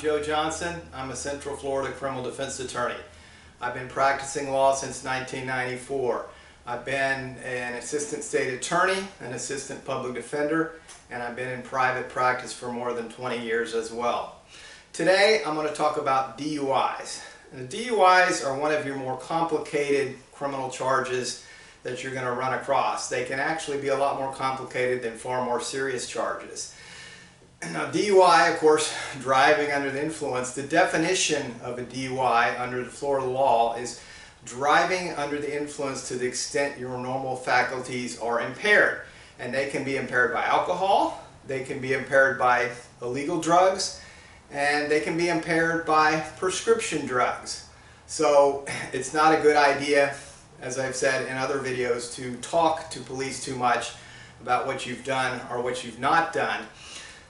Joe Johnson. I'm a Central Florida criminal defense attorney. I've been practicing law since 1994. I've been an assistant state attorney, an assistant public defender, and I've been in private practice for more than 20 years as well. Today I'm going to talk about DUIs. And the DUIs are one of your more complicated criminal charges that you're going to run across. They can actually be a lot more complicated than far more serious charges. Now, DUI, of course, driving under the influence. The definition of a DUI under the Florida law is driving under the influence to the extent your normal faculties are impaired. And they can be impaired by alcohol, they can be impaired by illegal drugs, and they can be impaired by prescription drugs. So it's not a good idea, as I've said in other videos, to talk to police too much about what you've done or what you've not done.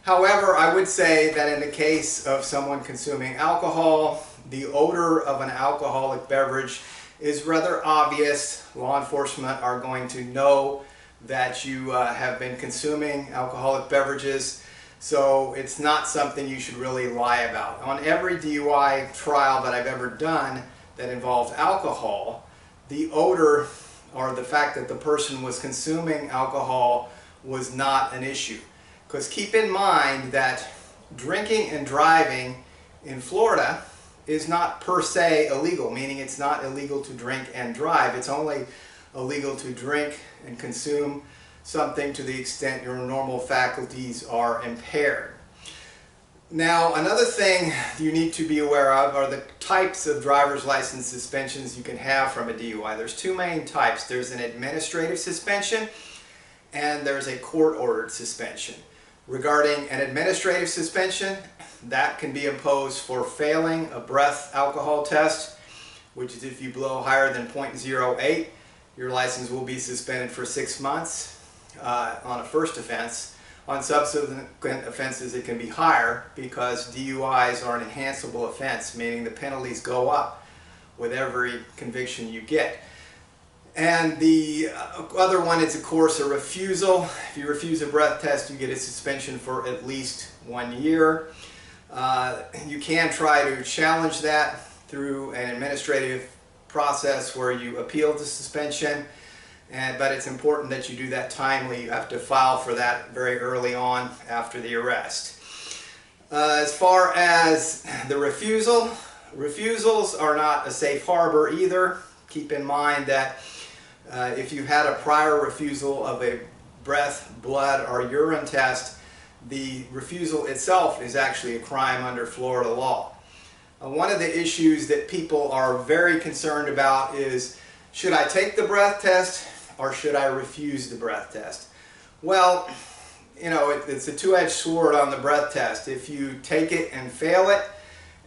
However, I would say that in the case of someone consuming alcohol, the odor of an alcoholic beverage is rather obvious. Law enforcement are going to know that you have been consuming alcoholic beverages, so it's not something you should really lie about. On every DUI trial that I've ever done that involved alcohol, the odor or the fact that the person was consuming alcohol was not an issue. Because keep in mind that drinking and driving in Florida is not per se illegal, meaning it's not illegal to drink and drive. It's only illegal to drink and consume something to the extent your normal faculties are impaired. Now, another thing you need to be aware of are the types of driver's license suspensions you can have from a DUI. There's two main types. There's an administrative suspension and there's a court-ordered suspension. Regarding an administrative suspension, that can be imposed for failing a breath alcohol test, which is if you blow higher than 0.08, your license will be suspended for 6 months on a first offense. On subsequent offenses it can be higher because DUIs are an enhanceable offense, meaning the penalties go up with every conviction you get. And the other one is, of course, a refusal. If you refuse a breath test, you get a suspension for at least 1 year. You can try to challenge that through an administrative process where you appeal the suspension, but it's important that you do that timely. You have to file for that very early on after the arrest. As far as the refusals are not a safe harbor either. Keep in mind that if you had a prior refusal of a breath, blood, or urine test, the refusal itself is actually a crime under Florida law. One of the issues that people are very concerned about is, should I take the breath test or should I refuse the breath test? Well, you know, it's a two-edged sword on the breath test. If you take it and fail it,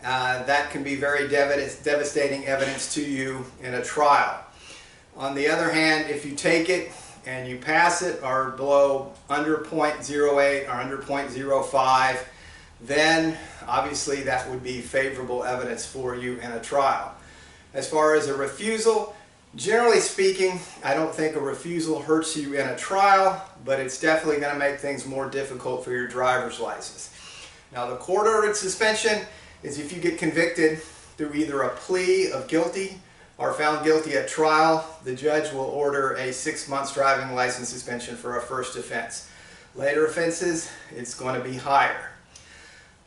that can be very devastating evidence to you in a trial. On the other hand, if you take it and you pass it or below under 0.08 or under 0.05, then obviously that would be favorable evidence for you in a trial. As far as a refusal, generally speaking, I don't think a refusal hurts you in a trial, but it's definitely going to make things more difficult for your driver's license. Now, the court-ordered suspension is if you get convicted through either a plea of guilty or found guilty at trial, the judge will order a 6 months driving license suspension for a first offense. Later offenses, it's going to be higher.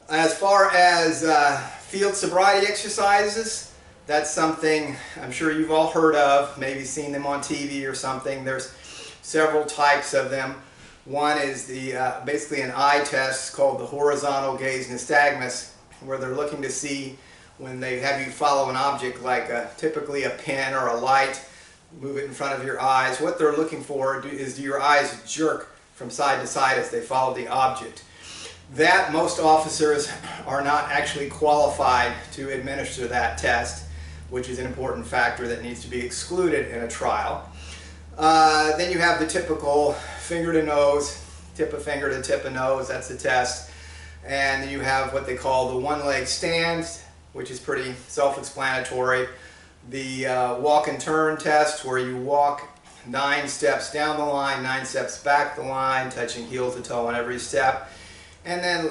As far as field sobriety exercises, that's something I'm sure you've all heard of, maybe seen them on TV or something. There's several types of them. One is the basically an eye test called the horizontal gaze nystagmus, where they're looking to see when they have you follow an object like typically a pen or a light, move it in front of your eyes. What they're looking for is do your eyes jerk from side to side as they follow the object. That most officers are not actually qualified to administer that test, which is an important factor that needs to be excluded in a trial. Then you have the typical finger to nose, tip of finger to tip of nose, that's the test. And then you have what they call the one-leg stand, which is pretty self-explanatory. The walk and turn test, where you walk 9 steps down the line, 9 steps back the line, touching heel to toe on every step. And then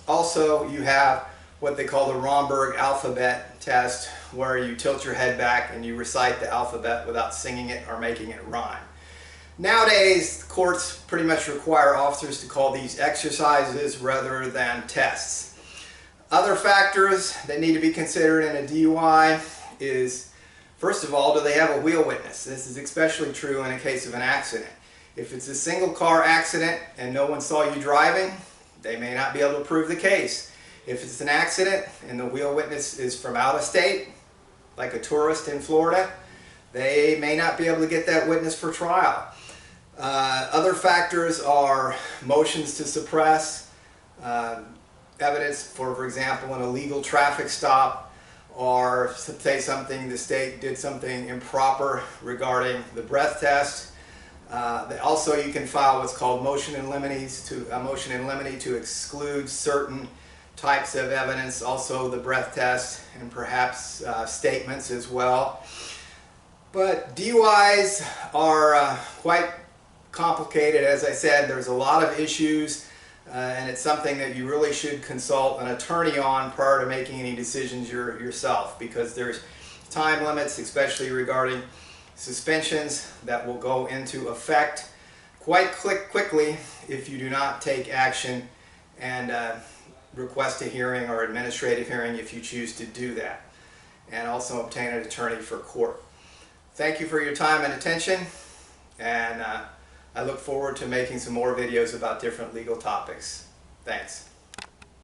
also you have what they call the Romberg alphabet test, where you tilt your head back and you recite the alphabet without singing it or making it rhyme. Nowadays, courts pretty much require officers to call these exercises rather than tests. Other factors that need to be considered in a DUI is, first of all, do they have a wheel witness? This is especially true in a case of an accident. If it's a single car accident and no one saw you driving, they may not be able to prove the case. If it's an accident and the wheel witness is from out of state, like a tourist in Florida, they may not be able to get that witness for trial. Other factors are motions to suppress, evidence for example, an illegal traffic stop, or say the state did something improper regarding the breath test. Also, you can file what's called motion in limine to exclude certain types of evidence, also the breath test, and perhaps statements as well. But DUIs are quite complicated. As I said, there's a lot of issues, and it's something that you really should consult an attorney on prior to making any decisions yourself, because there's time limits, especially regarding suspensions, that will go into effect quite quickly if you do not take action and request a hearing or administrative hearing if you choose to do that, and also obtain an attorney for court. Thank you for your time and attention, and I look forward to making some more videos about different legal topics. Thanks.